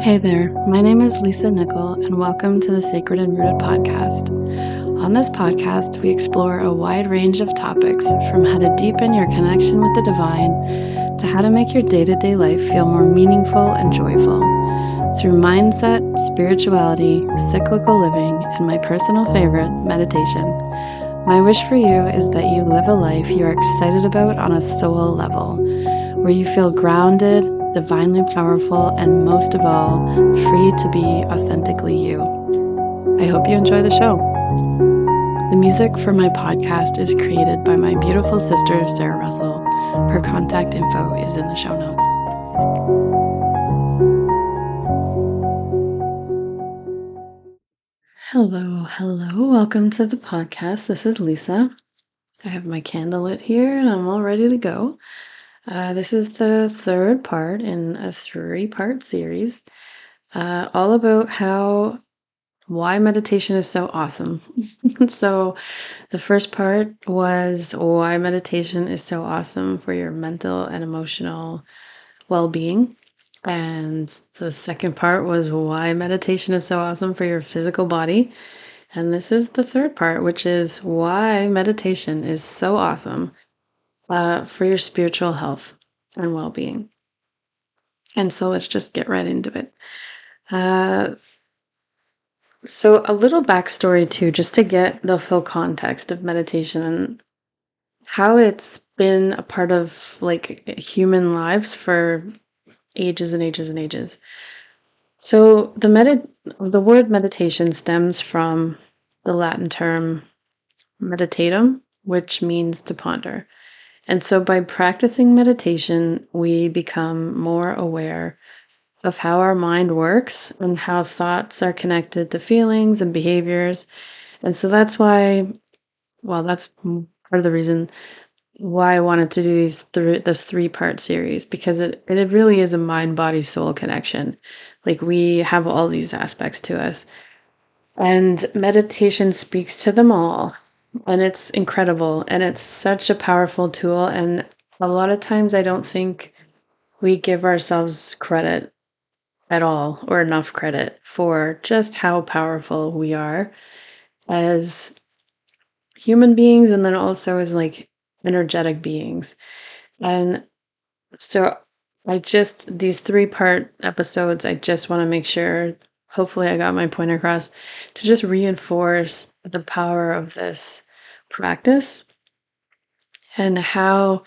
Hey there, my name is Lisa Nickel, and welcome to the Sacred and Rooted podcast. On this podcast, we explore a wide range of topics from how to deepen your connection with the divine to how to make your day to day life feel more meaningful and joyful. Through mindset, spirituality, cyclical living, and my personal favorite, meditation. My wish for you is that you live a life you are excited about on a soul level, where you feel grounded, divinely powerful, and most of all, free to be authentically you. I hope you enjoy the show. The music for my podcast is created by my beautiful sister, Sarah Russell. Her contact info is in the show notes. Hello. Welcome to the podcast. This is Lisa. I have my candle lit here and I'm all ready to go. This is the third part in a 3-part series, all about why meditation is so awesome. So the first part was why meditation is so awesome for your mental and emotional well-being. And the second part was why meditation is so awesome for your physical body. And this is the third part, which is why meditation is so awesome for your spiritual health and well-being. And so let's just get right into it. So a little backstory too, just to get the full context of meditation and how it's been a part of like human lives for ages and ages and ages. So the word meditation stems from the Latin term meditatum, which means to ponder. And so by practicing meditation, we become more aware of how our mind works and how thoughts are connected to feelings and behaviors. And so that's part of the reason why I wanted to do this 3-part series, because it really is a mind, body, soul connection. Like we have all these aspects to us. And meditation speaks to them all. And it's incredible. And it's such a powerful tool. And a lot of times I don't think we give ourselves credit at all, or enough credit for just how powerful we are as human beings, and then also as like energetic beings. And so these 3-part episodes, I just want to make sure, hopefully I got my point across, to just reinforce the power of this practice and how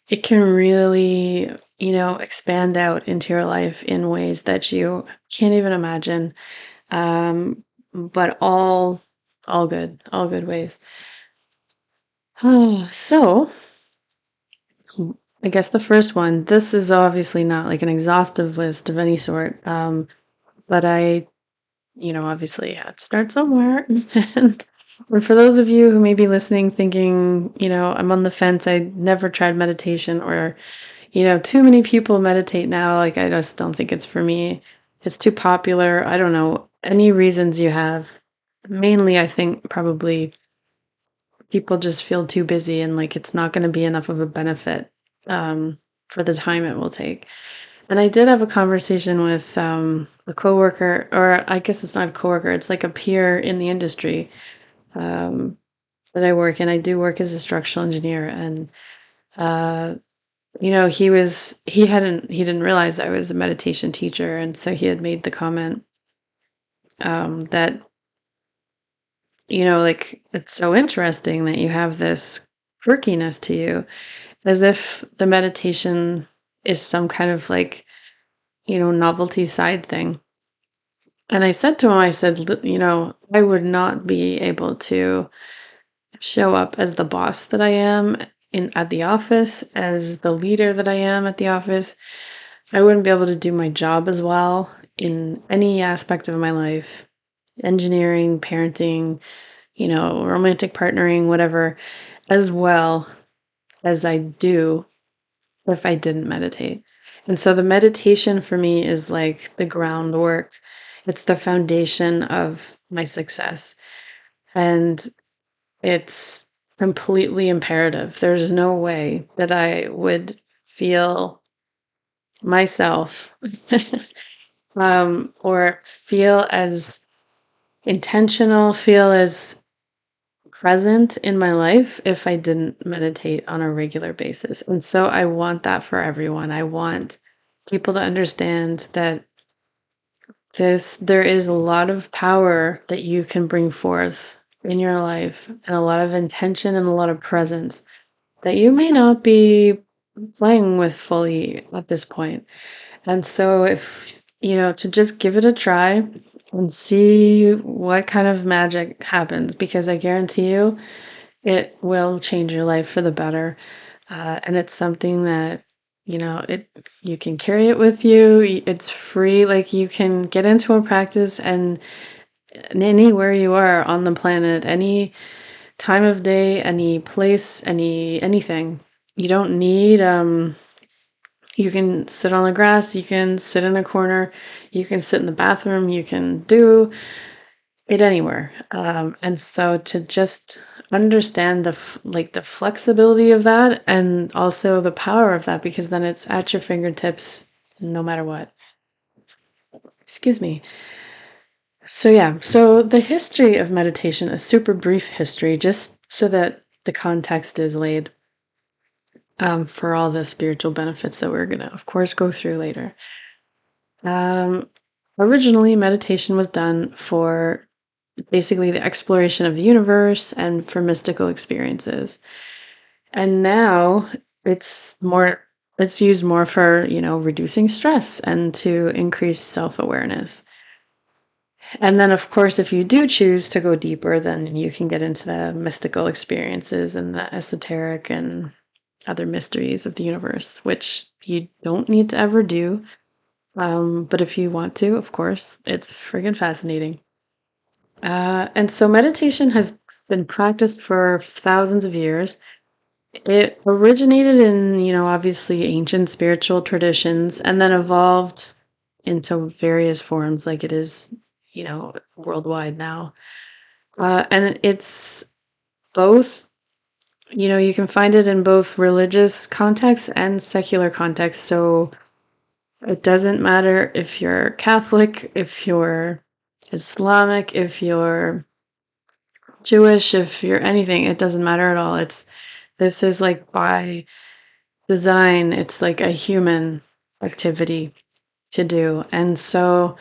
it can really, expand out into your life in ways that you can't even imagine. But all good ways. So I guess the first one, this is obviously not like an exhaustive list of any sort. But I, obviously had to start somewhere. And for those of you who may be listening thinking, I'm on the fence, I never tried meditation, or, too many people meditate now, like I just don't think it's for me. It's too popular. I don't know. Any reasons you have. Mainly, I think probably people just feel too busy and like it's not going to be enough of a benefit for the time it will take. And I did have a conversation with a coworker, or I guess it's not a coworker, it's like a peer in the industry um, that I work in. I do work as a structural engineer, and uh, he didn't realize I was a meditation teacher, and so he had made the comment that like it's so interesting that you have this quirkiness to you, as if the meditation is some kind of like novelty side thing. And I said to him, I said, I would not be able to show up as the boss that I am at the office, as the leader that I am at the office. I wouldn't be able to do my job as well in any aspect of my life, engineering, parenting, romantic partnering, whatever, as well as I do if I didn't meditate. And so the meditation for me is like the groundwork. It's the foundation of my success. And it's completely imperative. There's no way that I would feel myself or feel as intentional, feel as present in my life if I didn't meditate on a regular basis. And so I want that for everyone. I want people to understand that there is a lot of power that you can bring forth in your life, and a lot of intention and a lot of presence that you may not be playing with fully at this point. And so, if to just give it a try and see what kind of magic happens, because I guarantee you it will change your life for the better. And it's something that, you can carry it with you. It's free. Like, you can get into a practice and anywhere you are on the planet, any time of day, any place, anything. You don't need you can sit on the grass, you can sit in a corner, you can sit in the bathroom, you can do it anywhere. And so to just understand the flexibility of that, and also the power of that, because then it's at your fingertips no matter what. Excuse me. So yeah, so the history of meditation, a super brief history, just so that the context is laid, for all the spiritual benefits that we're gonna, of course, go through later. Um, Originally, meditation was done for basically the exploration of the universe and for mystical experiences. And now it's used more for, reducing stress and to increase self-awareness. And then, of course, if you do choose to go deeper, then you can get into the mystical experiences and the esoteric and other mysteries of the universe, which you don't need to ever do. But if you want to, of course, it's friggin' fascinating. And so meditation has been practiced for thousands of years. It originated in, obviously ancient spiritual traditions and then evolved into various forms like it is, worldwide now. And it's both, you can find it in both religious contexts and secular contexts. So it doesn't matter if you're Catholic, if you're Islamic, if you're Jewish, if you're anything, it doesn't matter at all. This is like by design, it's like a human activity to do. And so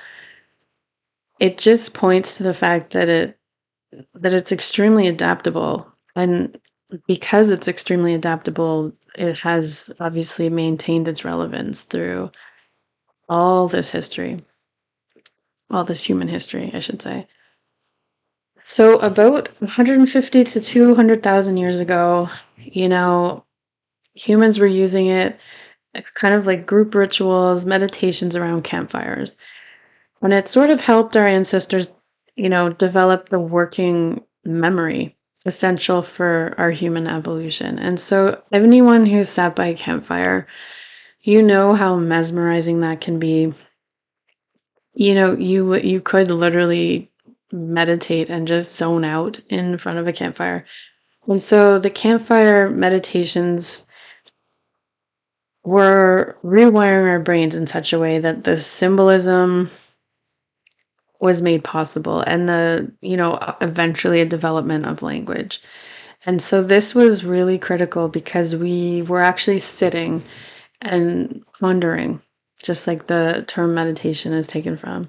it just points to the fact that it's extremely adaptable. And because it's extremely adaptable, it has obviously maintained its relevance through all this history, all this human history, I should say. So about 150 to 200,000 years ago, humans were using it kind of like group rituals, meditations around campfires. And it sort of helped our ancestors, develop the working memory essential for our human evolution. And so anyone who's sat by a campfire, you know how mesmerizing that can be. You could literally meditate and just zone out in front of a campfire. And so the campfire meditations were rewiring our brains in such a way that the symbolism was made possible, and eventually a development of language. And so this was really critical because we were actually sitting and pondering, just like the term meditation is taken from.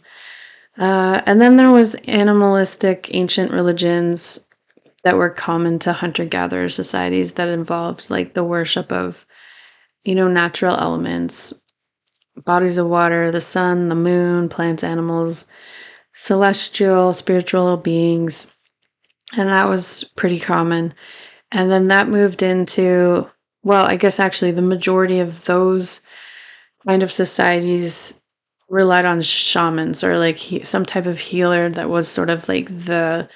And then there was animalistic ancient religions that were common to hunter-gatherer societies that involved like the worship of, natural elements, bodies of water, the sun, the moon, plants, animals, celestial, spiritual beings. And that was pretty common. And then that moved into, well, I guess actually the majority of those kind of societies relied on shamans, or like some type of healer that was sort of like the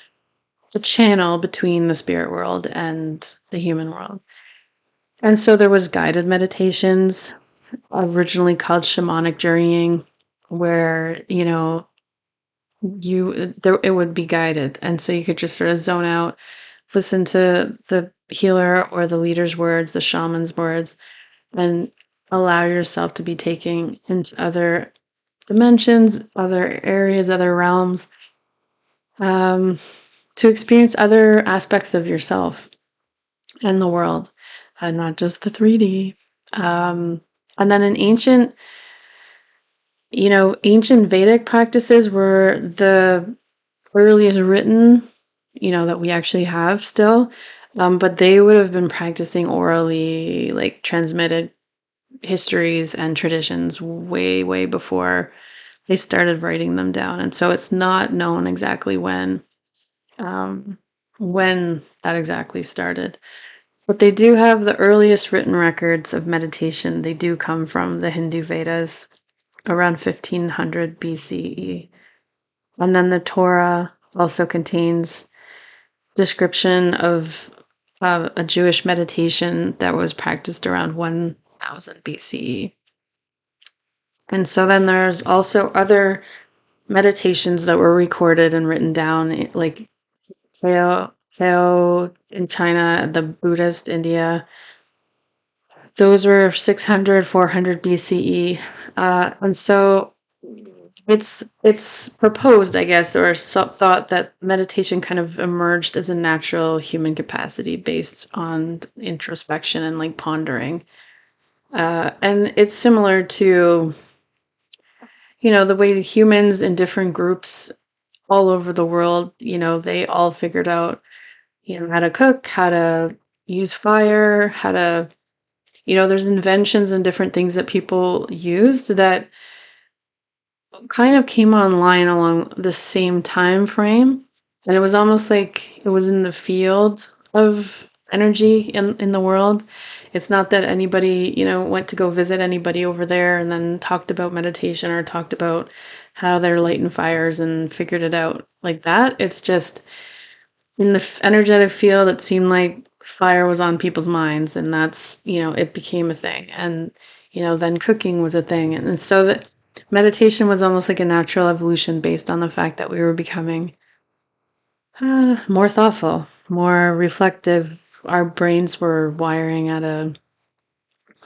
channel between the spirit world and the human world. And so there was guided meditations, originally called shamanic journeying, where, it would be guided. And so you could just sort of zone out, listen to the healer or the leader's words, the shaman's words, and allow yourself to be taken into other dimensions, other areas, other realms, um, to experience other aspects of yourself and the world, and not just the 3D. And then in ancient Vedic practices were the earliest written, that we actually have still. But they would have been practicing orally, like transmitted histories and traditions way, way before they started writing them down. And so it's not known exactly um, when that exactly started. But they do have the earliest written records of meditation. They do come from the Hindu Vedas around 1500 BCE. And then the Torah also contains description of a Jewish meditation that was practiced around 1000 BCE. And so then there's also other meditations that were recorded and written down, like Tao in China, the Buddhist India. Those were 600, 400 BCE. And so it's proposed, I guess, or thought that meditation kind of emerged as a natural human capacity based on introspection and like pondering. And it's similar to, the way humans in different groups all over the world, they all figured out, how to cook, how to use fire, how to, there's inventions and different things that people used that kind of came online along the same time frame. And it was almost like it was in the field of energy in the world. It's not that anybody, went to go visit anybody over there and then talked about meditation or talked about how they're lighting fires and figured it out like that. It's just in the energetic field, it seemed like fire was on people's minds, and that's, it became a thing. And, then cooking was a thing. And so that meditation was almost like a natural evolution based on the fact that we were becoming more thoughtful, more reflective. Our brains were wiring at a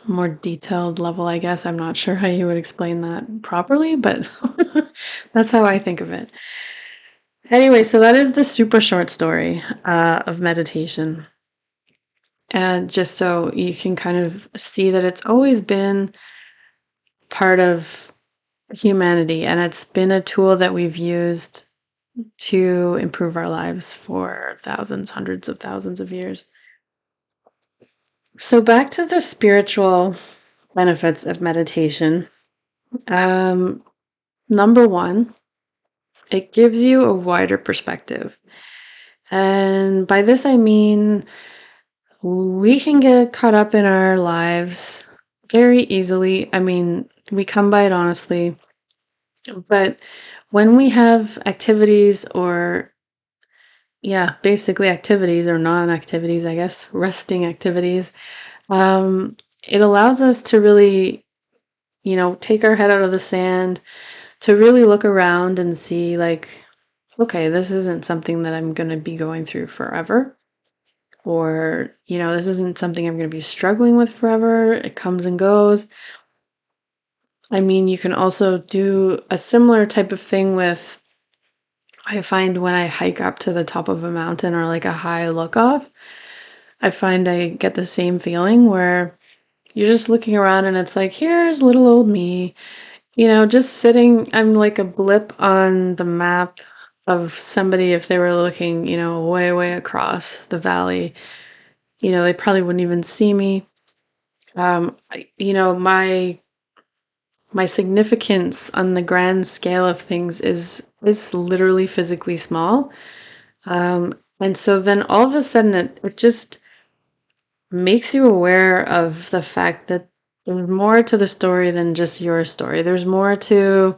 more detailed level, I guess. I'm not sure how you would explain that properly, but that's how I think of it. Anyway, so that is the super short story of meditation. And just so you can kind of see that it's always been part of humanity, and it's been a tool that we've used to improve our lives for thousands, hundreds of thousands of years. So back to the spiritual benefits of meditation. Number one, it gives you a wider perspective. And by this, I mean, we can get caught up in our lives very easily. I mean, we come by it honestly. But when we have activities or, yeah, basically activities or non-activities, I guess, resting activities, it allows us to really, take our head out of the sand, to really look around and see like, okay, this isn't something that I'm going to be going through forever. Or, this isn't something I'm going to be struggling with forever. It comes and goes. I mean, you can also do a similar type of thing with, I find when I hike up to the top of a mountain or like a high look off, I find I get the same feeling where you're just looking around and it's like, here's little old me, just sitting. I'm like a blip on the map of somebody if they were looking, way, way across the valley. They probably wouldn't even see me. My significance on the grand scale of things is literally physically small. And so then all of a sudden it just makes you aware of the fact that there's more to the story than just your story. There's a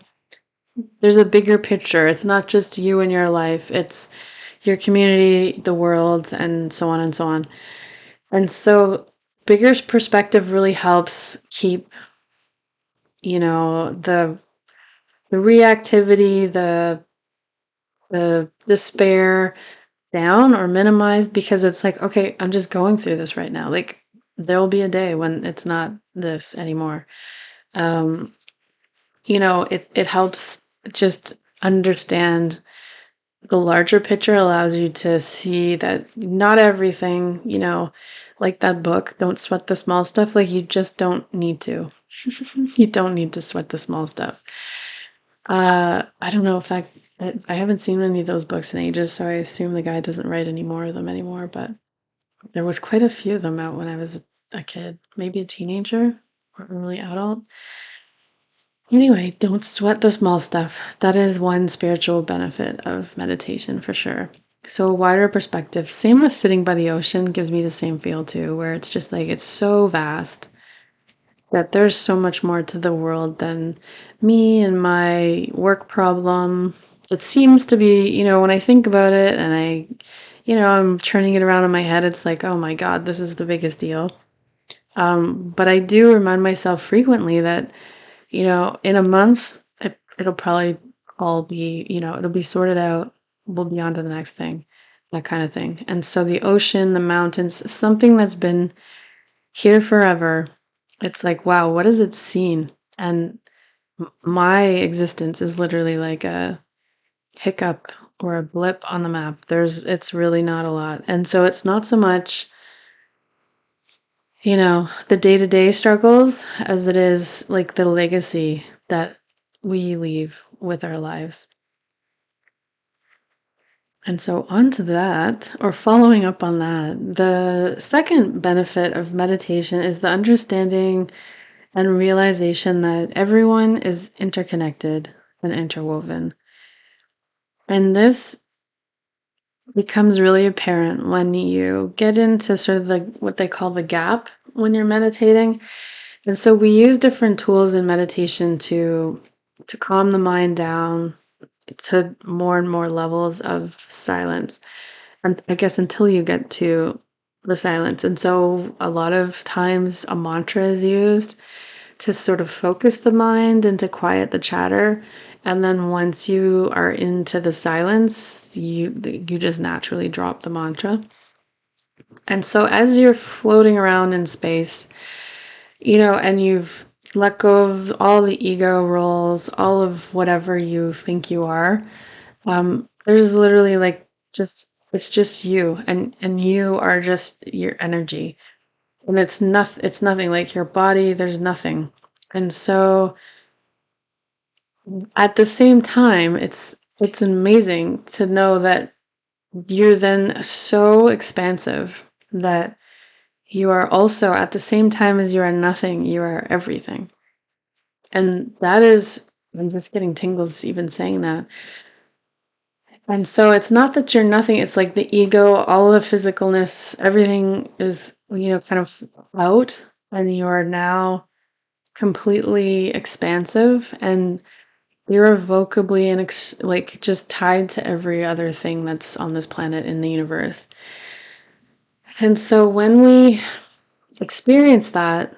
bigger picture. It's not just you and your life. It's your community, the world, and so on and so on. And so bigger perspective really helps keep, the reactivity, the despair down or minimized, because it's like, okay, I'm just going through this right now. Like there will be a day when it's not this anymore. it helps just understand the larger picture, allows you to see that not everything, like that book, Don't Sweat the Small Stuff, like you just don't need to. You don't need to sweat the small stuff. I don't know if I haven't seen any of those books in ages, so I assume the guy doesn't write any more of them anymore, but there was quite a few of them out when I was a kid, maybe a teenager or early adult. Anyway, don't sweat the small stuff. That is one spiritual benefit of meditation for sure. So, a wider perspective, same with sitting by the ocean, gives me the same feel too, where it's just like it's so vast that there's so much more to the world than me and my work problem. It seems to be, when I think about it and I'm turning it around in my head, it's like, oh my God, this is the biggest deal. But I do remind myself frequently that, in a month, it'll probably all be, it'll be sorted out. We'll be on to the next thing, that kind of thing. And so the ocean, the mountains, something that's been here forever, it's like, wow, what has it seen? And my existence is literally like a hiccup or a blip on the map. It's really not a lot. And so it's not so much, the day-to-day struggles as it is like the legacy that we leave with our lives. And so, on to that, or following up on that, the second benefit of meditation is the understanding and realization that everyone is interconnected and interwoven. And this becomes really apparent when you get into sort of what they call the gap when you're meditating. And so we use different tools in meditation to calm the mind down to more and more levels of silence. And I guess until you get to the silence. And so a lot of times a mantra is used to sort of focus the mind and to quiet the chatter. And then once you are into the silence, you just naturally drop the mantra. And so as you're floating around in space, and you've let go of all the ego roles, all of whatever you think you are, there's literally like it's just you, and you are just your energy. And it's nothing like your body, there's nothing. And so at the same time, it's amazing to know that you're then so expansive that you are also at the same time as you are nothing, you are everything. And that is, I'm just getting tingles even saying that. And so it's not that you're nothing, it's like the ego, all of the physicalness, everything is, kind of out, and you are now completely expansive and irrevocably and like just tied to every other thing that's on this planet in the universe. And so when we experience that,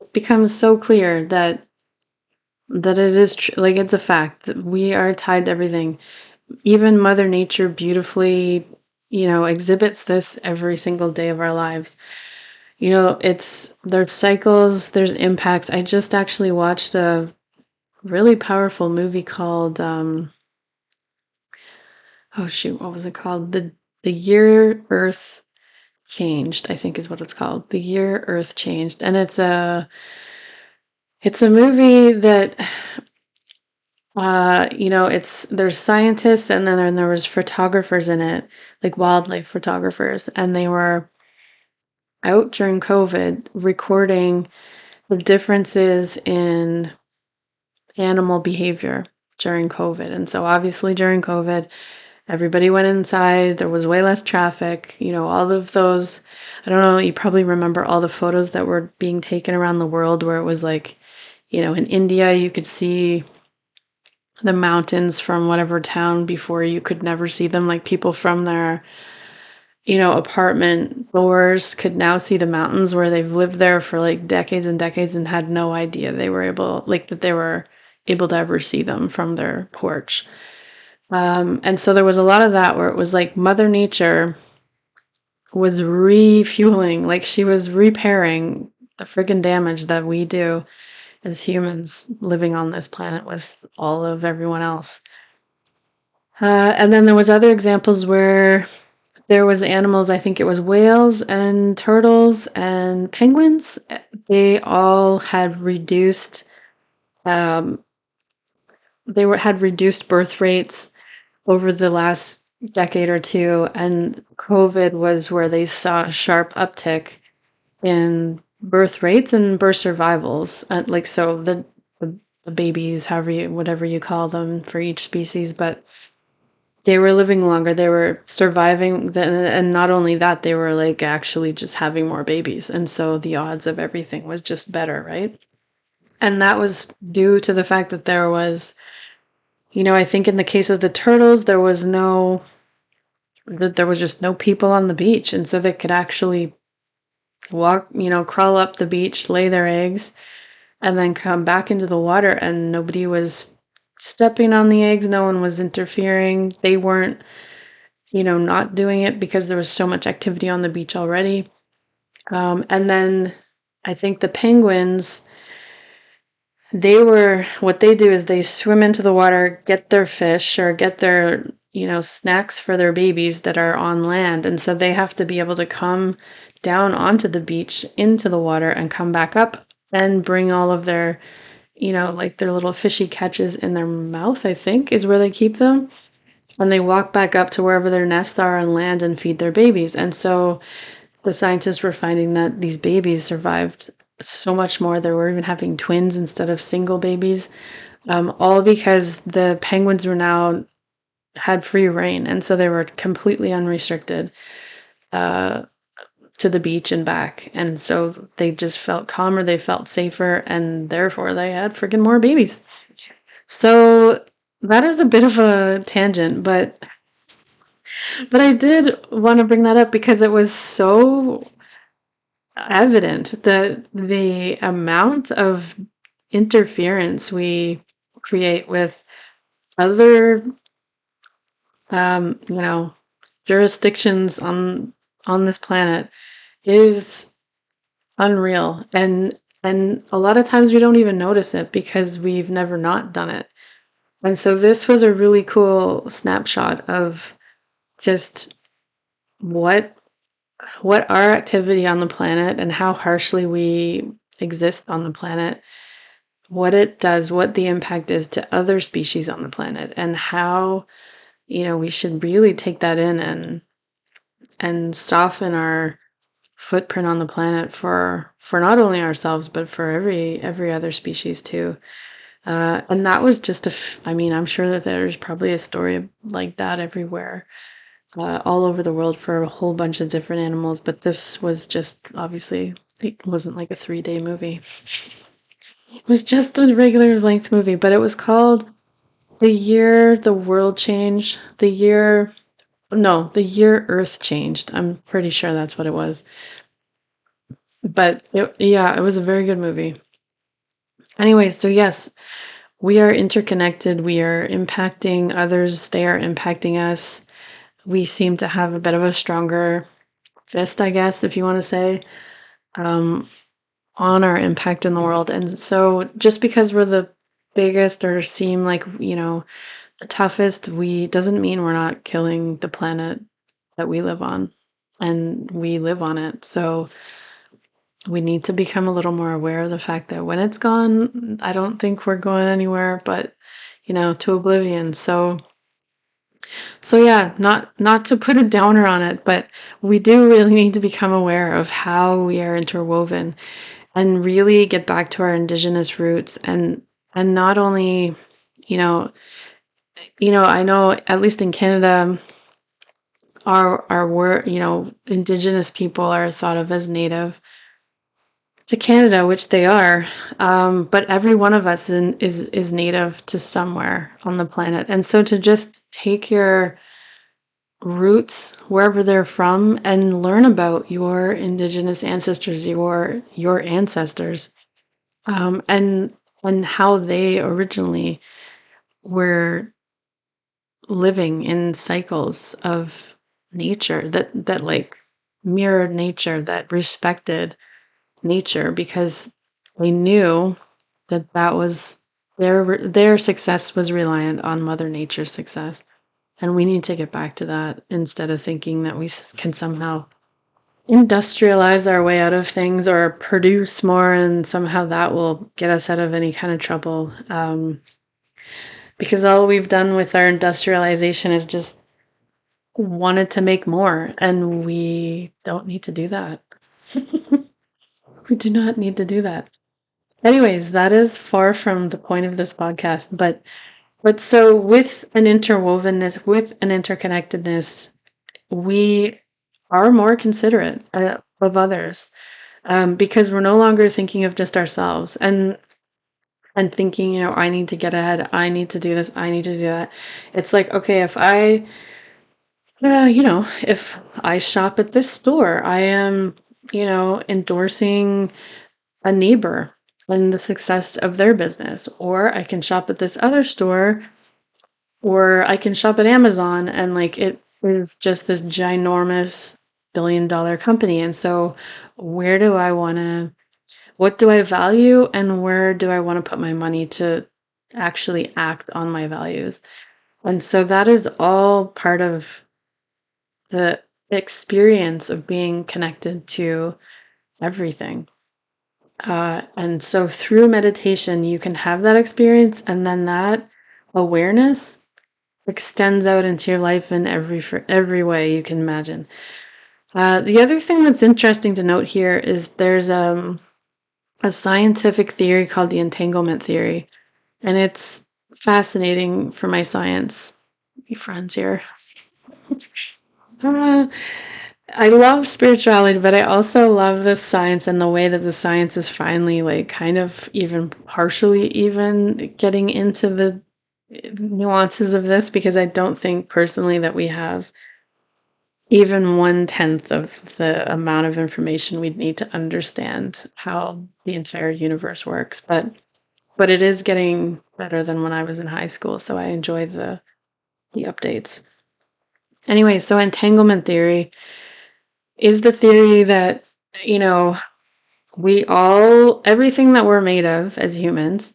it becomes so clear that it is like it's a fact that we are tied to everything. Even Mother Nature beautifully, exhibits this every single day of our lives. There's cycles, there's impacts. I just actually watched a really powerful movie called oh shoot, what was it called? The Year Earth Changed, I think is what it's called. The Year Earth Changed. And it's a movie that there's scientists, and then there was photographers in it, like wildlife photographers, and they were out during COVID recording the differences in animal behavior during COVID. And so obviously during COVID, everybody went inside, there was way less traffic, all of those, I don't know, you probably remember all the photos that were being taken around the world where it was like, in India you could see the mountains from whatever town before you could never see them, like people from their apartment doors could now see the mountains where they've lived there for like decades and decades and had no idea they were able to ever see them from their porch. And so there was a lot of that where it was like Mother Nature was refueling, like she was repairing the friggin' damage that we do as humans living on this planet with all of everyone else. And then there was other examples where there was animals, I think it was whales and turtles and penguins. They all had reduced um, had reduced birth rates over the last decade or two, and COVID was where they saw a sharp uptick in birth rates and birth survivals. Like so the babies, whatever you call them for each species, but they were living longer, they were surviving, and not only that, they were like actually just having more babies, and so the odds of everything was just better, right? And that was due to the fact that there was, I think in the case of the turtles, there was just no people on the beach, and so they could actually walk, crawl up the beach, lay their eggs, and then come back into the water, and nobody was stepping on the eggs, no one was interfering. They weren't, not doing it because there was so much activity on the beach already. And then I think the penguins, what they do is they swim into the water, get their fish or get their, snacks for their babies that are on land. And so they have to be able to come down onto the beach into the water and come back up and bring all of their, like their little fishy catches in their mouth, I think is where they keep them. And they walk back up to wherever their nests are on land and feed their babies. And so the scientists were finding that these babies survived so much more. They were even having twins instead of single babies, all because the penguins were now had free reign, and so they were completely unrestricted to the beach and back. And so they just felt calmer, they felt safer, and therefore they had friggin' more babies. So that is a bit of a tangent, but I did want to bring that up because it was so evident that the amount of interference we create with other you know jurisdictions on this planet is unreal, and a lot of times we don't even notice it because we've never not done it. And so this was a really cool snapshot of just what our activity on the planet and how harshly we exist on the planet, what it does, what the impact is to other species on the planet, and how, we should really take that in and soften our footprint on the planet for not only ourselves but for every other species too. And that was just I mean, I'm sure that there's probably a story like that everywhere, all over the world for a whole bunch of different animals, but this was just, obviously, it wasn't like a 3-day movie. It was just a regular length movie, but it was called The Year the World Changed, the Year Earth Changed. I'm pretty sure that's what it was. But yeah, it was a very good movie. Anyways, so yes, we are interconnected. We are impacting others. They are impacting us. We seem to have a bit of a stronger fist, I guess, if you want to say, um, on our impact in the world. And so just because we're the biggest or seem like, the toughest, we doesn't mean we're not killing the planet that we live on, and we live on it. So we need to become a little more aware of the fact that when it's gone, I don't think we're going anywhere, but to oblivion. So yeah, not to put a downer on it, but we do really need to become aware of how we are interwoven and really get back to our indigenous roots, and not only, I know at least in Canada, our word, indigenous people are thought of as native to Canada, which they are. But every one of us is native to somewhere on the planet. And so to just take your roots wherever they're from and learn about your indigenous ancestors, your ancestors, and how they originally were living in cycles of nature that like mirrored nature, that respected nature, because they knew that was their success was reliant on Mother Nature's success. And we need to get back to that instead of thinking that we can somehow industrialize our way out of things or produce more and somehow that will get us out of any kind of trouble. Because all we've done with our industrialization is just wanted to make more, and we don't need to do that. We do not need to do that. Anyways, that is far from the point of this podcast, but so with an interwovenness, with an interconnectedness, we are more considerate of others, because we're no longer thinking of just ourselves and thinking, I need to get ahead, I need to do this, I need to do that. It's like, okay, if I shop at this store, I am, endorsing a neighbor and the success of their business, or I can shop at this other store, or I can shop at Amazon, and like it is just this ginormous billion-dollar company. And so what do I value, and where do I want to put my money to actually act on my values? And so that is all part of the experience of being connected to everything. And so through meditation, you can have that experience, and then that awareness extends out into your life in every way you can imagine. The other thing that's interesting to note here is there's a scientific theory called the entanglement theory, and it's fascinating for my science friends here. I love spirituality, but I also love the science and the way that the science is finally like kind of even partially even getting into the nuances of this, because I don't think personally that we have even 1/10 of the amount of information we'd need to understand how the entire universe works. But it is getting better than when I was in high school, so I enjoy the updates. Anyway, so entanglement theory is the theory that, everything that we're made of as humans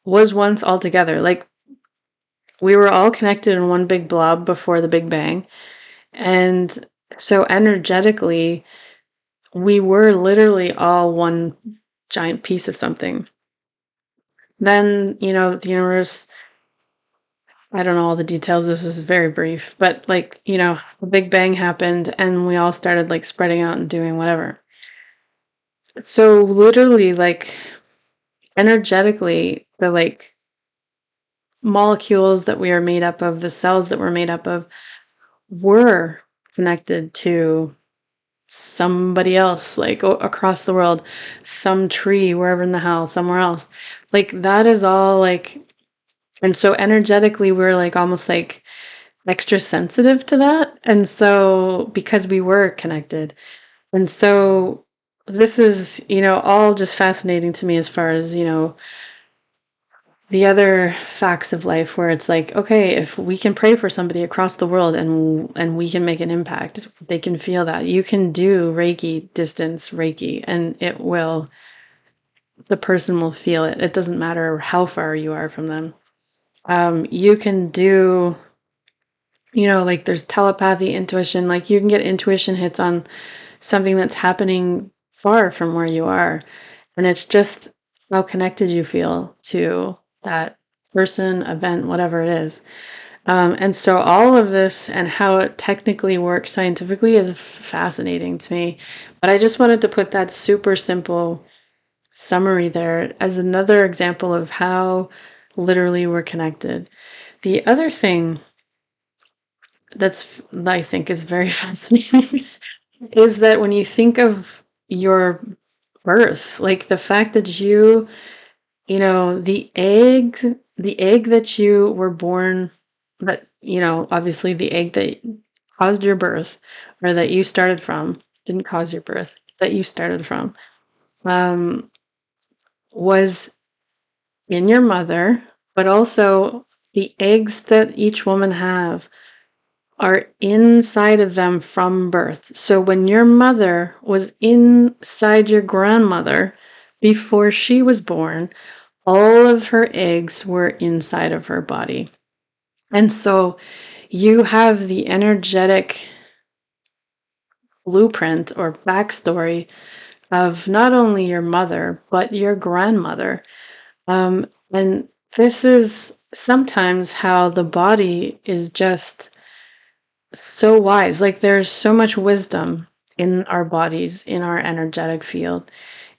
was once all together. Like, we were all connected in one big blob before the Big Bang. And so energetically, we were literally all one giant piece of something. Then, the universe, I don't know all the details, this is very brief, but like, the Big Bang happened and we all started like spreading out and doing whatever. So literally, like, energetically, the like molecules that we are made up of, the cells that we're made up of, were connected to somebody else, like across the world, some tree, wherever in the hell, somewhere else. Like, that is all like, and so energetically, we're like almost like extra sensitive to that. And so, because we were connected. And so, this is, all just fascinating to me as far as, the other facts of life, where it's like, okay, if we can pray for somebody across the world and we can make an impact, they can feel that. You can do Reiki, distance Reiki, and the person will feel it. It doesn't matter how far you are from them. You can do, like, there's telepathy, intuition, like you can get intuition hits on something that's happening far from where you are. And it's just how connected you feel to that person, event, whatever it is. And so all of this and how it technically works scientifically is fascinating to me. But I just wanted to put that super simple summary there as another example of how literally we're connected. The other thing I think is very fascinating is that when you think of your birth, like the fact that the egg that you were born, that, obviously the egg that caused your birth, or that you started from, didn't cause your birth, that you started from, was in your mother, but also the eggs that each woman have are inside of them from birth. So when your mother was inside your grandmother, before she was born, all of her eggs were inside of her body. And so you have the energetic blueprint or backstory of not only your mother, but your grandmother. And this is sometimes how the body is just so wise. Like there's so much wisdom in our bodies, in our energetic field.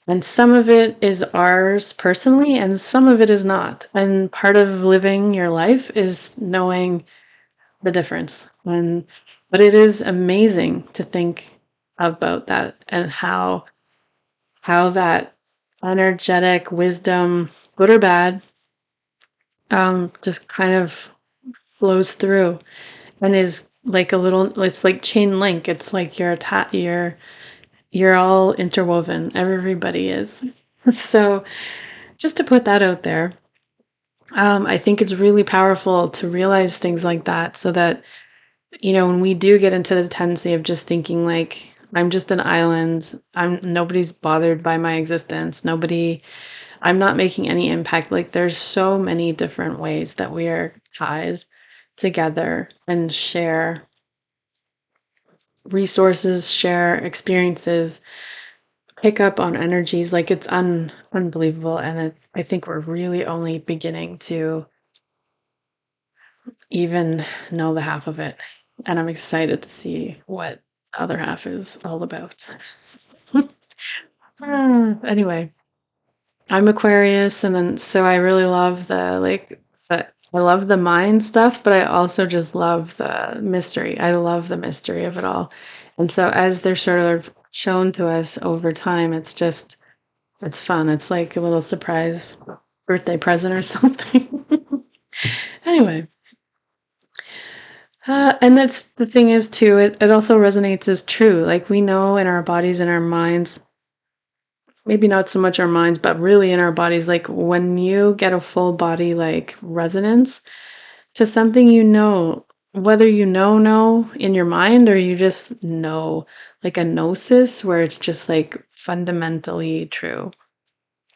And some of it is ours personally, and some of it is not. And part of living your life is knowing the difference. But it is amazing to think about that and how that energetic wisdom, good or bad, just kind of flows through and is like a little. It's like chain link. It's like you're all interwoven. Everybody is. So just to put that out there, I think it's really powerful to realize things like that, so that when we do get into the tendency of just thinking like I'm just an island, nobody's bothered by my existence, I'm not making any impact. Like there's so many different ways that we are tied together and share resources, share experiences, pick up on energies. Like it's unbelievable. And I think we're really only beginning to even know the half of it. And I'm excited to see what the other half is all about. Anyway, I'm Aquarius, and then so I really love I love the mind stuff, but I also just love the mystery. I love the mystery of it all. And so as they're sort of shown to us over time, it's fun. It's like a little surprise birthday present or something. Anyway, and that's the thing is too, it also resonates as true. Like we know in our bodies and our minds, maybe not so much our minds, but really in our bodies, like when you get a full body like resonance to something, whether know in your mind or you just know, like a gnosis where it's just like fundamentally true.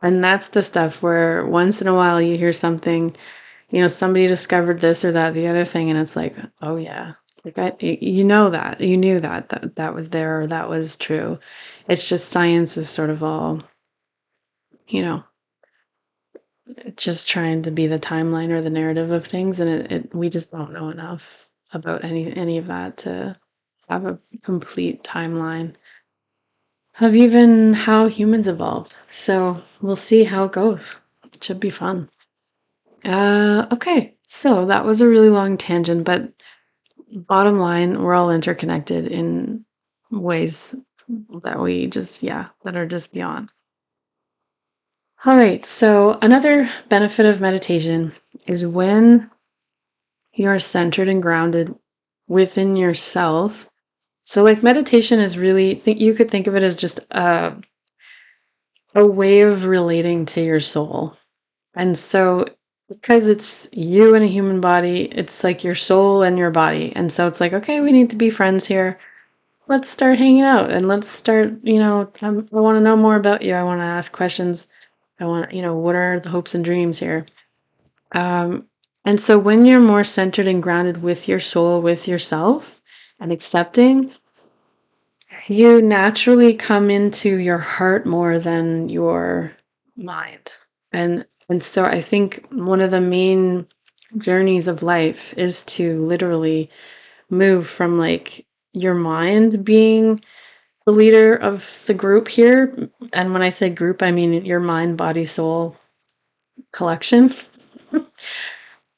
And that's the stuff where once in a while you hear something, somebody discovered this or that, the other thing, and it's like, oh yeah, like you knew that was there or that was true. It's just science is sort of all, you know, just trying to be the timeline or the narrative of things, and we just don't know enough about any of that to have a complete timeline of even how humans evolved. So we'll see how it goes. It should be fun. Okay, so that was a really long tangent, but bottom line, we're all interconnected in ways that that are just beyond. All right, so another benefit of meditation is when you're centered and grounded within yourself. So, like, meditation is really, you could think of it as just a way of relating to your soul. And so, because it's you in a human body, it's like your soul and your body. And so it's like, okay, we need to be friends here. Let's start hanging out and let's start, I want to know more about you. I want to ask questions. I want, what are the hopes and dreams here? And so when you're more centered and grounded with your soul, with yourself and accepting, you naturally come into your heart more than your mind. And so I think one of the main journeys of life is to literally move from like your mind being the leader of the group here. And when I say group, I mean your mind, body, soul collection.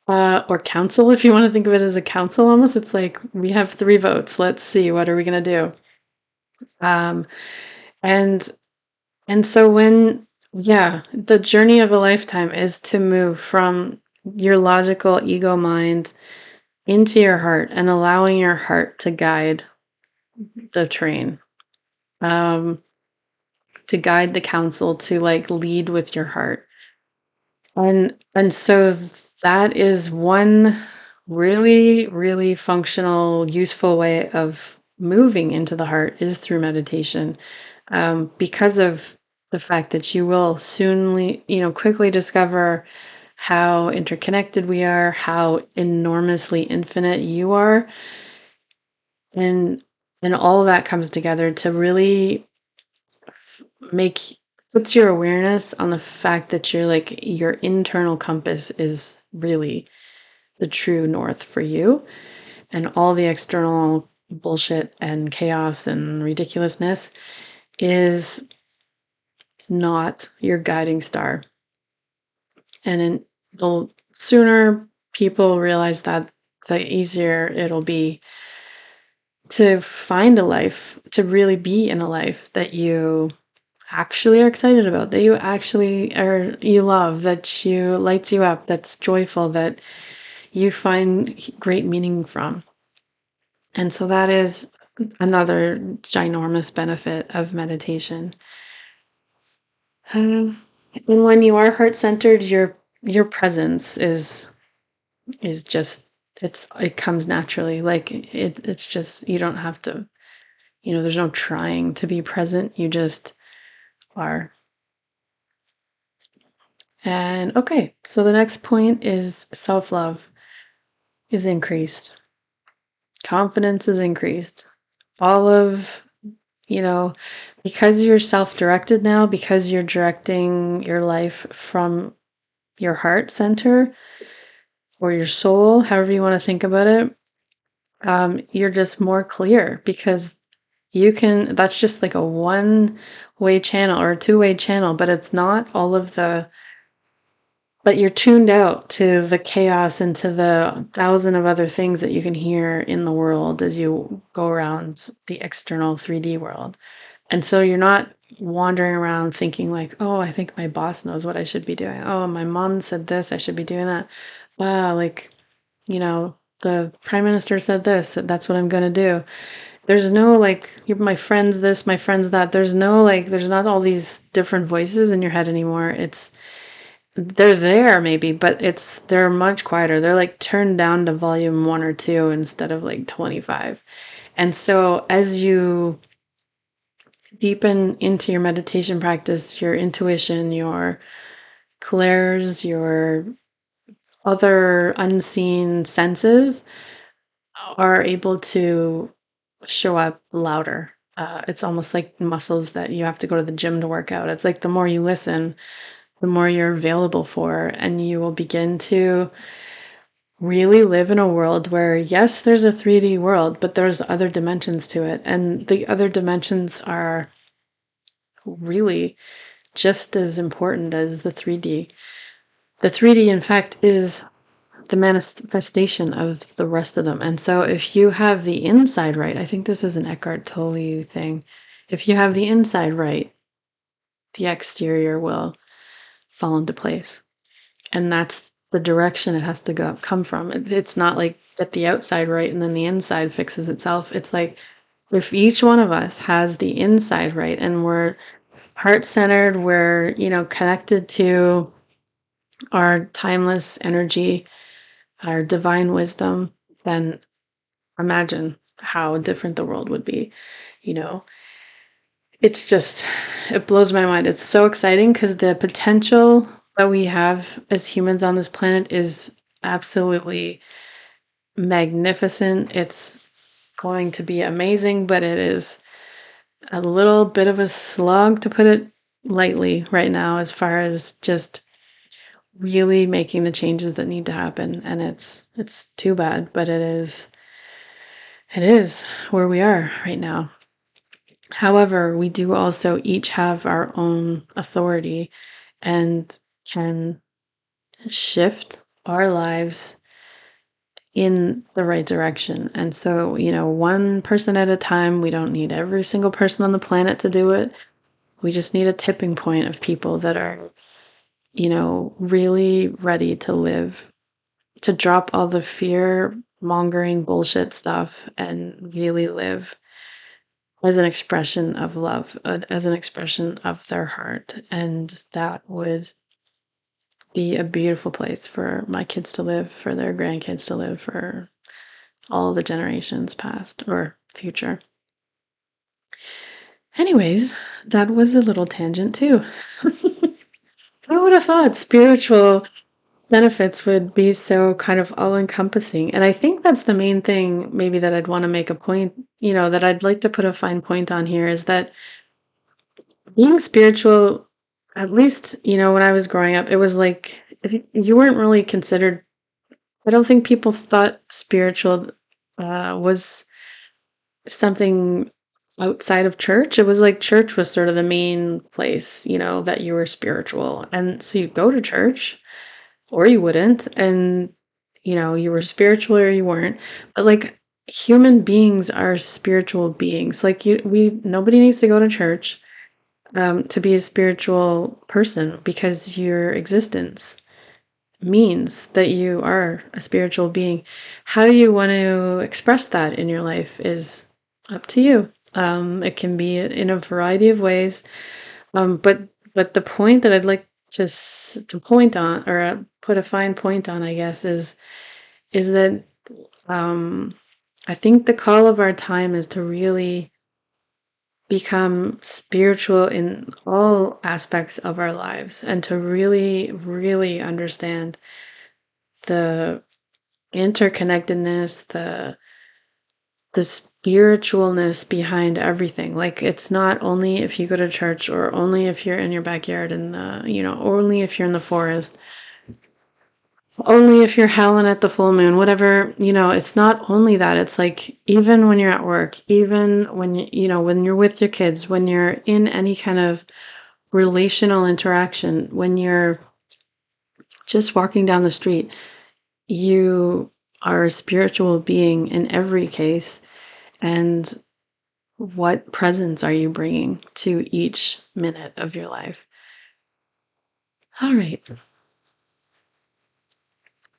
Or council, if you want to think of it as a council almost. It's like we have 3 votes. Let's see, what are we going to do? Um, and so the journey of a lifetime is to move from your logical ego mind into your heart and allowing your heart to guide the train, to guide the council, to like lead with your heart. And so that is one really, really functional, useful way of moving into the heart is through meditation, because of the fact that you will quickly discover how interconnected we are, how enormously infinite you are, and all of that comes together to really make puts your awareness on the fact that your internal compass is really the true north for you, and all the external bullshit and chaos and ridiculousness is not your guiding star. And the sooner people realize that, the easier it'll be to find a life, to really be in a life that you actually are excited about, that you actually you love, that you lights you up, that's joyful, that you find great meaning from. And so that is another ginormous benefit of meditation. And when you are heart centered, your presence is just it comes naturally. Like it's just, you don't have to, there's no trying to be present. You just are. And okay, so the next point is self-love is increased. Confidence is increased. All of, because you're self-directed now, because you're directing your life from your heart center or your soul, however you want to think about it, you're just more clear because that's just like a one-way channel or a two-way channel, but it's not but you're tuned out to the chaos and to the thousand of other things that you can hear in the world as you go around the external 3D world. And so you're not wandering around thinking like, oh, I think my boss knows what I should be doing. Oh, my mom said this, I should be doing that. Like, the prime minister said this, that's what I'm going to do. There's no like, my friend's this, my friend's that. There's no like, there's not all these different voices in your head anymore. They're there maybe, but they're much quieter. They're like turned down to volume 1 or 2 instead of like 25. And so as you deepen into your meditation practice, your intuition, your clairs, your other unseen senses are able to show up louder. It's almost like muscles that you have to go to the gym to work out. It's like the more you listen, the more you're available for, and you will begin to really live in a world where, yes, there's a 3D world, but there's other dimensions to it. And the other dimensions are really just as important as the 3D. The 3D, in fact, is the manifestation of the rest of them. And so if you have the inside right, I think this is an Eckhart Tolle thing. If you have the inside right, the exterior will fall into place. And that's the direction it has to come from. It's not like get the outside right and then the inside fixes itself. It's like if each one of us has the inside right and we're heart-centered, we're, connected to our timeless energy, our divine wisdom, then imagine how different the world would be. It's just, it blows my mind. It's so exciting because the potential that we have as humans on this planet is absolutely magnificent. It's going to be amazing, but it is a little bit of a slog, to put it lightly, right now, as far as just really making the changes that need to happen. And it's too bad, but it is where we are right now. However, we do also each have our own authority and can shift our lives in the right direction. And so, one person at a time. We don't need every single person on the planet to do it. We just need a tipping point of people that are, really ready to live, to drop all the fear mongering bullshit stuff and really live as an expression of love, as an expression of their heart. And that would be a beautiful place for my kids to live, for their grandkids to live, for all the generations past or future. Anyways, that was a little tangent too. Who would have thought spiritual benefits would be so kind of all encompassing? And I think that's the main thing, maybe that I'd want to make a point, that I'd like to put a fine point on here is that being spiritual, at least, when I was growing up, it was like if you weren't really considered, I don't think people thought spiritual was something outside of church. It was like church was sort of the main place, that you were spiritual. And so you go to church or you wouldn't. And, you were spiritual or you weren't. But like human beings are spiritual beings. Like nobody needs to go to church to be a spiritual person because your existence means that you are a spiritual being. How you want to express that in your life is up to you. It can be in a variety of ways. But the point that I'd like to point on or put a fine point on, I guess, is that I think the call of our time is to really become spiritual in all aspects of our lives and to really, really understand the interconnectedness, the spiritualness behind everything. Like it's not only if you go to church or only if you're in your backyard and only if you're in the forest, only if you're howling at the full moon, whatever, it's not only that. It's like even when you're at work, even when when you're with your kids, when you're in any kind of relational interaction, when you're just walking down the street, you are a spiritual being in every case. And what presence are you bringing to each minute of your life? All right.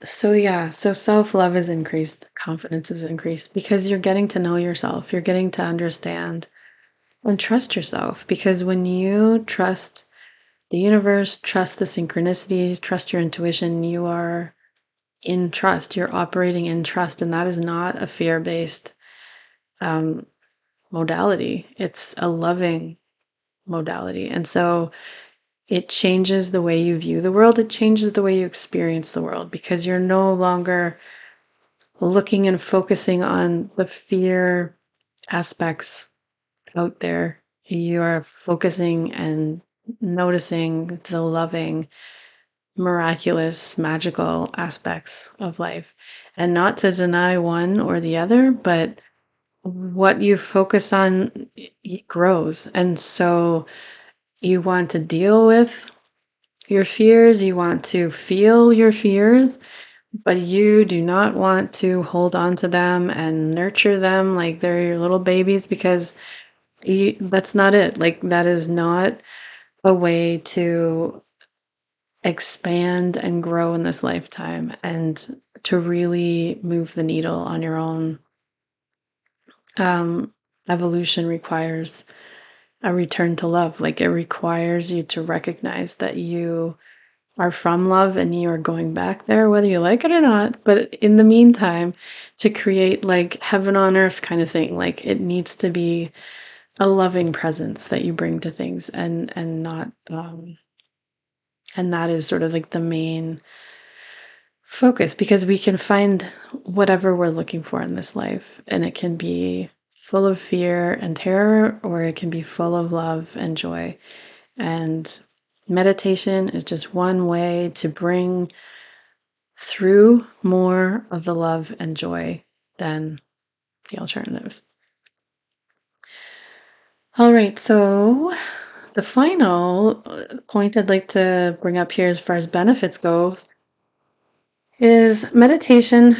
So, yeah, so self love is increased, confidence is increased because you're getting to know yourself, you're getting to understand and trust yourself. Because when you trust the universe, trust the synchronicities, trust your intuition, you are in trust, you're operating in trust. And that is not a fear based um, modality, it's a loving modality. And so it changes the way you view the world, it changes the way you experience the world because you're no longer looking and focusing on the fear aspects out there. You are focusing and noticing the loving, miraculous, magical aspects of life. And not to deny one or the other, but what you focus on grows. And so you want to deal with your fears, you want to feel your fears, but you do not want to hold on to them and nurture them like they're your little babies because that's not it. Like, that is not a way to expand and grow in this lifetime and to really move the needle on your own. Um, Evolution requires a return to love. Like, it requires you to recognize that you are from love and you are going back there, whether you like it or not. But in the meantime, to create like heaven on earth kind of thing, like it needs to be a loving presence that you bring to things and not and that is sort of like the main focus because we can find whatever we're looking for in this life and it can be full of fear and terror or it can be full of love and joy. And meditation is just one way to bring through more of the love and joy than the alternatives. All right, so the final point I'd like to bring up here as far as benefits go is meditation,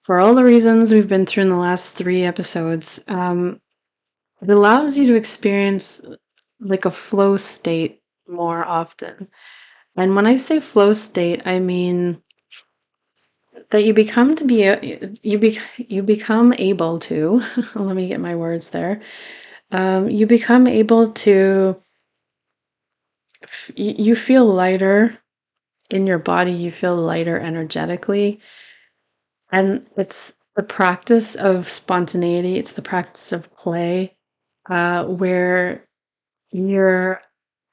for all the reasons we've been through in the last 3 episodes. It allows you to experience like a flow state more often. And when I say flow state, I mean that you become to be you become able to let me get my words there. You become able to you feel lighter in your body, you feel lighter energetically, and it's the practice of spontaneity, it's the practice of play where you're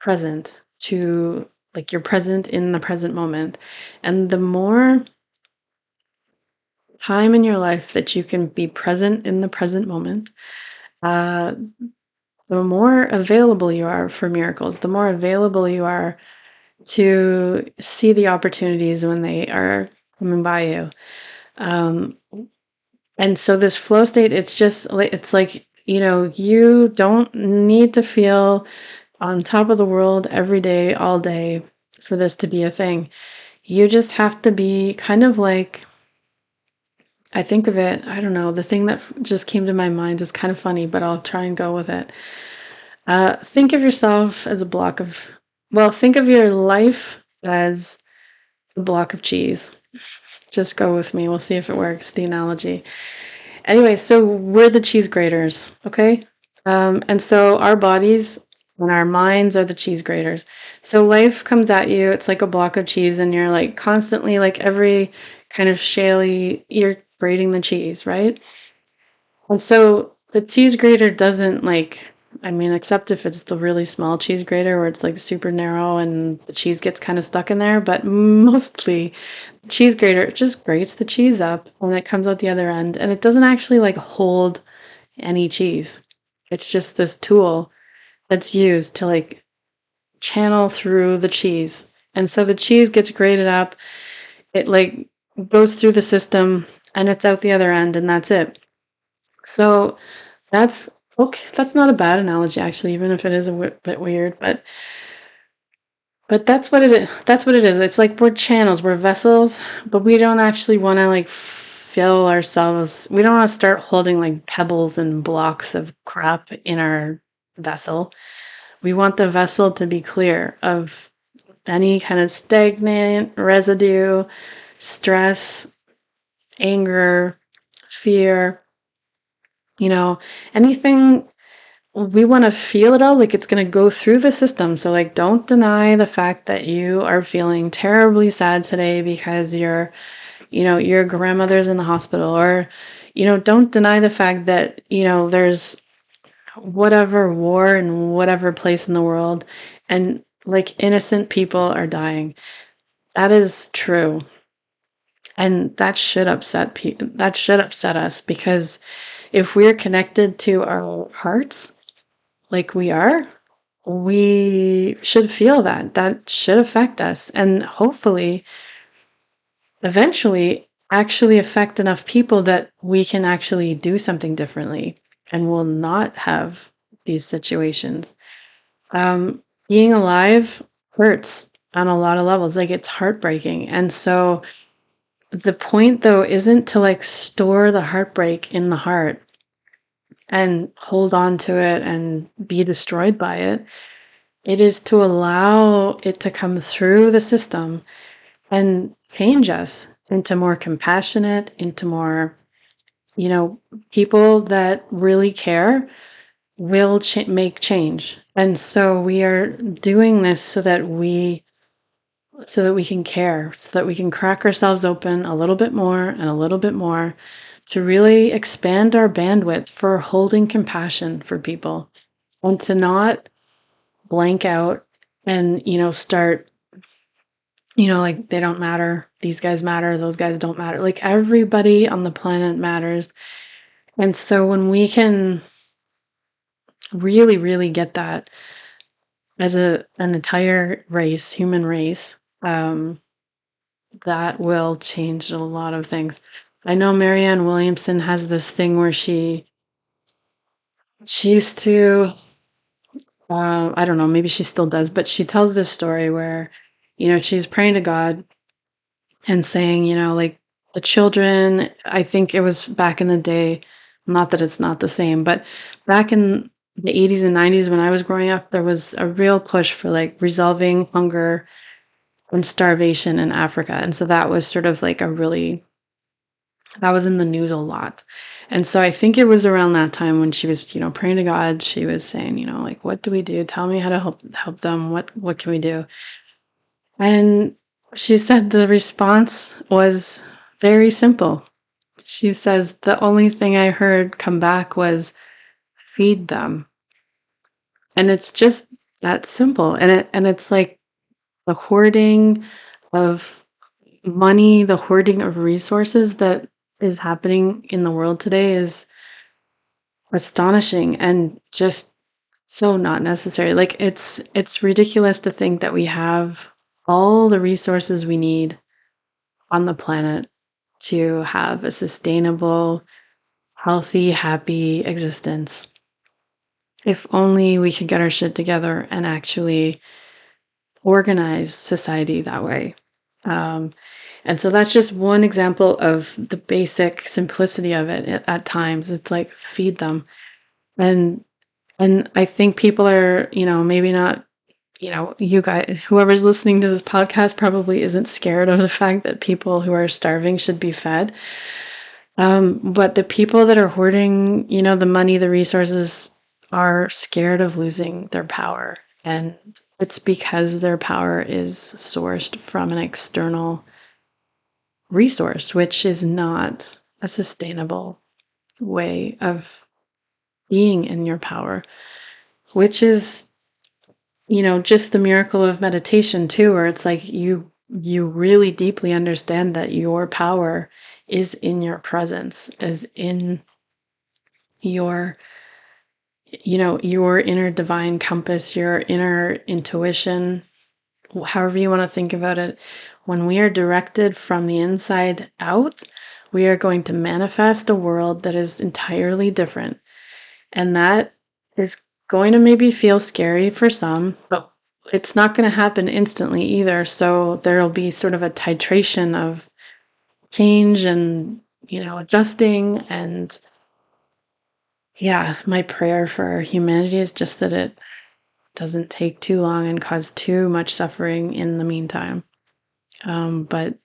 present to, like, you're present in the present moment. And the more time in your life that you can be present in the present moment, uh, the more available you are for miracles, the more available you are to see the opportunities when they are coming by you. Um, and so this flow state, it's just like, it's like, you don't need to feel on top of the world every day, all day for this to be a thing. You just have to be kind of like, I think of it, I don't know, the thing that just came to my mind is kind of funny, but I'll try and go with it. Think of yourself as a block of, well, think of your life as a block of cheese. Just go with me. We'll see if it works, the analogy. Anyway, so we're the cheese graters, okay? And so our bodies and our minds are the cheese graters. So life comes at you, it's like a block of cheese, and you're like constantly, like every kind of shaly, you're grating the cheese, right? And so the cheese grater doesn't like, I mean, except if it's the really small cheese grater where it's like super narrow and the cheese gets kind of stuck in there, but mostly cheese grater, it just grates the cheese up and it comes out the other end, and it doesn't actually like hold any cheese. It's just this tool that's used to like channel through the cheese. And so the cheese gets grated up, it like goes through the system and it's out the other end, and that's it. So that's okay. That's not a bad analogy, actually, even if it is a bit weird. But that's what it is. That's what it is. It's like we're channels, we're vessels, but we don't actually want to like fill ourselves. We don't want to start holding like pebbles and blocks of crap in our vessel. We want the vessel to be clear of any kind of stagnant residue, stress, anger, fear, anything. We want to feel it all, like it's going to go through the system. So like, don't deny the fact that you are feeling terribly sad today because your grandmother's in the hospital, or don't deny the fact that there's whatever war in whatever place in the world, and like innocent people are dying. That is true, and that should upset people. That should upset us, because if we're connected to our hearts like we are, we should feel that. That should affect us, and hopefully, eventually, actually affect enough people that we can actually do something differently and will not have these situations. Being alive hurts on a lot of levels. Like, it's heartbreaking. And so the point, though, isn't to like store the heartbreak in the heart and hold on to it and be destroyed by it. It is to allow it to come through the system and change us into more compassionate, into more, people that really care will make change. And so we are doing this so that we can care, so that we can crack ourselves open a little bit more and a little bit more, to really expand our bandwidth for holding compassion for people, and to not blank out and start like, they don't matter, these guys matter, those guys don't matter. Like, everybody on the planet matters. And so when we can really, really get that as an entire race, human race, that will change a lot of things. I know Marianne Williamson has this thing where she used to, I don't know, maybe she still does, but she tells this story where, she was praying to God and saying, like, the children, I think it was back in the day, not that it's not the same, but back in the 80s and 90s when I was growing up, there was a real push for like resolving hunger and starvation in Africa. And so that was sort of like that was in the news a lot. And so I think it was around that time when she was, praying to God, she was saying, like, what do we do? Tell me how to help them. What can we do? And she said the response was very simple. She says, the only thing I heard come back was, feed them. And it's just that simple. And it's like the hoarding of money, the hoarding of resources that is happening in the world today is astonishing and just so not necessary. Like it's ridiculous to think that we have all the resources we need on the planet to have a sustainable, healthy, happy existence. If only we could get our shit together and actually organize society that way. Um, and so that's just one example of the basic simplicity of it at times. It's like feed them. And and I think people are, maybe not, you guys, whoever's listening to this podcast probably isn't scared of the fact that people who are starving should be fed. But the people that are hoarding, the money, the resources are scared of losing their power. And it's because their power is sourced from an external resource, which is not a sustainable way of being in your power, which is, just the miracle of meditation too, where it's like you really deeply understand that your power is in your presence, is in your your inner divine compass, your inner intuition, however you want to think about it. When we are directed from the inside out, we are going to manifest a world that is entirely different. And that is going to maybe feel scary for some, but it's not going to happen instantly either. So there'll be sort of a titration of change and, adjusting. And yeah, my prayer for humanity is just that it doesn't take too long and cause too much suffering in the meantime. But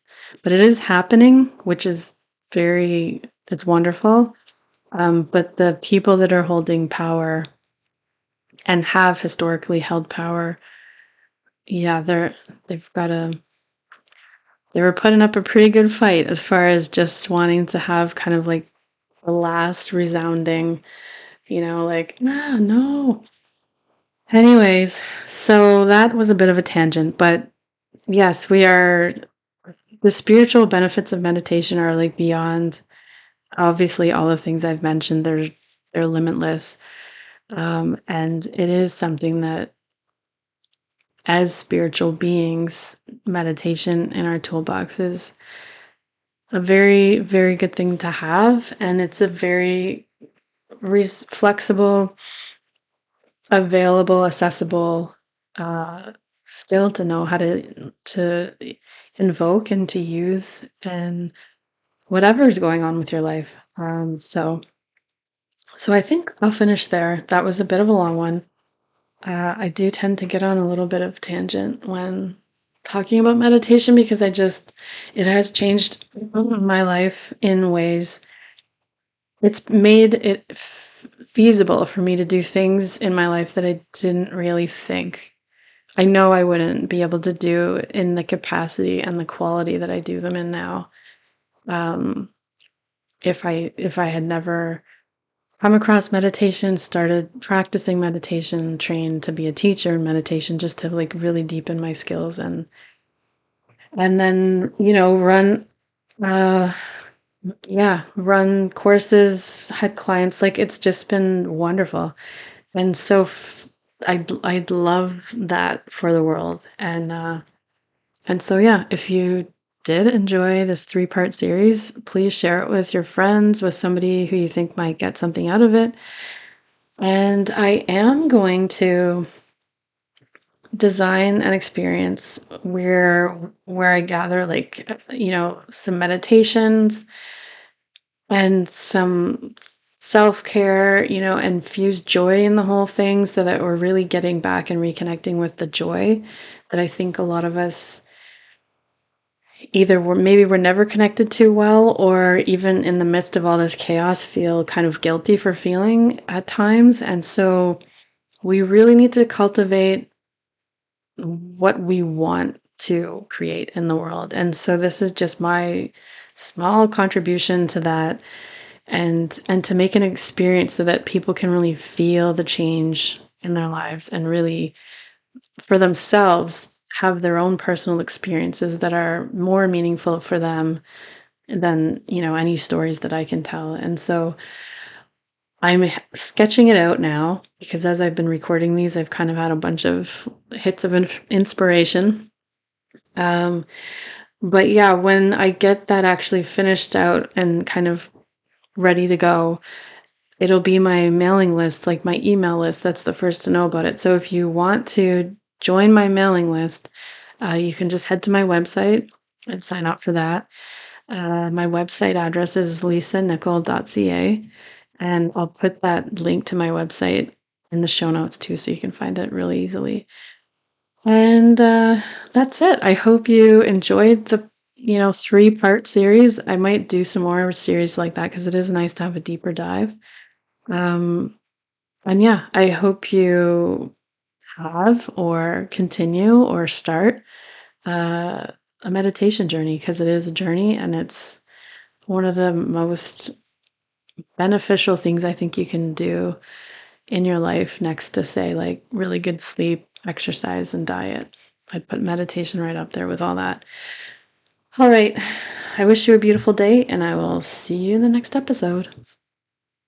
it is happening, which is it's wonderful. But the people that are holding power and have historically held power, yeah, they've got they were putting up a pretty good fight as far as just wanting to have kind of like the last resounding, like, ah, no. Anyways, so that was a bit of a tangent, but yes, the spiritual benefits of meditation are like beyond obviously all the things I've mentioned. They're limitless. And it is something that as spiritual beings, meditation in our toolbox is a very, very good thing to have. And it's a very flexible, available, accessible skill to know how to invoke and to use and whatever's going on with your life. So I think I'll finish there. That was a bit of a long one. I do tend to get on a little bit of tangent when talking about meditation because it has changed my life in ways. It's made it feasible for me to do things in my life that I didn't really think. I know I wouldn't be able to do in the capacity and the quality that I do them in now. Um, if I had never come across meditation, started practicing meditation, trained to be a teacher in meditation just to like really deepen my skills and then, uh run courses, had clients, like it's just been wonderful. And so I'd love that for the world. And so yeah, if you did enjoy this 3-part series, please share it with your friends, with somebody who you think might get something out of it. And I am going to design an experience where I gather like some meditations and some self-care, and fuse joy in the whole thing so that we're really getting back and reconnecting with the joy that I think a lot of us either we're never connected to well, or even in the midst of all this chaos feel kind of guilty for feeling at times. And so we really need to cultivate what we want to create in the world. And so this is just my small contribution to that, and to make an experience so that people can really feel the change in their lives and really for themselves have their own personal experiences that are more meaningful for them than, any stories that I can tell. And so I'm sketching it out now because as I've been recording these, I've kind of had a bunch of hits of inspiration. Um, but yeah, when I get that actually finished out and kind of ready to go, it'll be my mailing list, like my email list. That's the first to know about it. So if you want to join my mailing list, you can just head to my website and sign up for that. My website address is lisanichol.ca, and I'll put that link to my website in the show notes too, so you can find it really easily. And that's it. I hope you enjoyed the 3-part series. I might do some more series like that because it is nice to have a deeper dive. Um, and yeah, I hope you have or continue or start uh, a meditation journey because it is a journey and it's one of the most beneficial things I think you can do in your life next to, say, like really good sleep, exercise, and diet. I'd put meditation right up there with all that. All right. I wish you a beautiful day, and I will see you in the next episode.